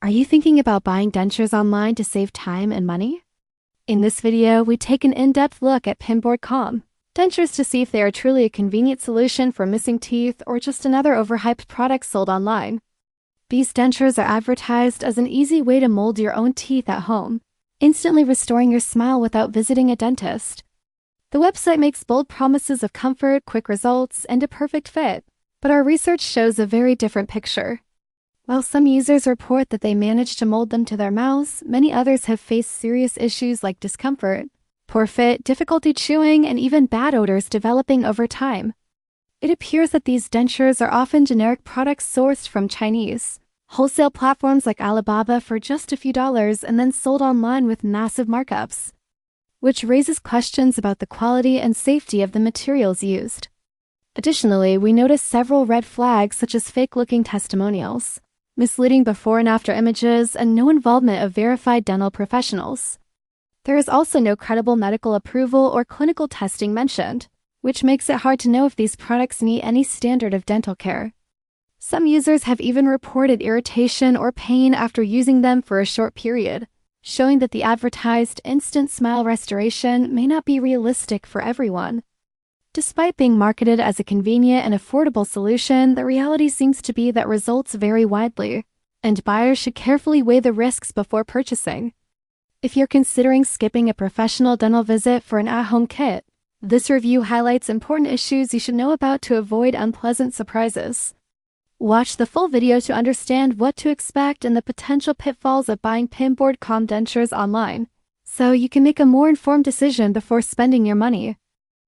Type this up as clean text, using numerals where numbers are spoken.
Are you thinking about buying dentures online to save time and money? In this video, we take an in-depth look at Pinboard Com Dentures to see if they are truly a convenient solution for missing teeth or just another overhyped product sold online. These dentures are advertised as an easy way to mold your own teeth at home, instantly restoring your smile without visiting a dentist. The website makes bold promises of comfort, quick results, and a perfect fit, but our research shows a very different picture. While some users report that they managed to mold them to their mouths, many others have faced serious issues like discomfort, poor fit, difficulty chewing, and even bad odors developing over time. It appears that these dentures are often generic products sourced from Chinese wholesale platforms like Alibaba for just a few dollars and then sold online with massive markups, which raises questions about the quality and safety of the materials used. Additionally, we notice several red flags such as fake-looking testimonials, misleading before and after images, and no involvement of verified dental professionals. There is also no credible medical approval or clinical testing mentioned, which makes it hard to know if these products meet any standard of dental care. Some users have even reported irritation or pain after using them for a short period, showing that the advertised instant smile restoration may not be realistic for everyone. Despite being marketed as a convenient and affordable solution, the reality seems to be that results vary widely, and buyers should carefully weigh the risks before purchasing. If you're considering skipping a professional dental visit for an at-home kit, this review highlights important issues you should know about to avoid unpleasant surprises. Watch the full video to understand what to expect and the potential pitfalls of buying Pinboard Com Dentures online, so you can make a more informed decision before spending your money.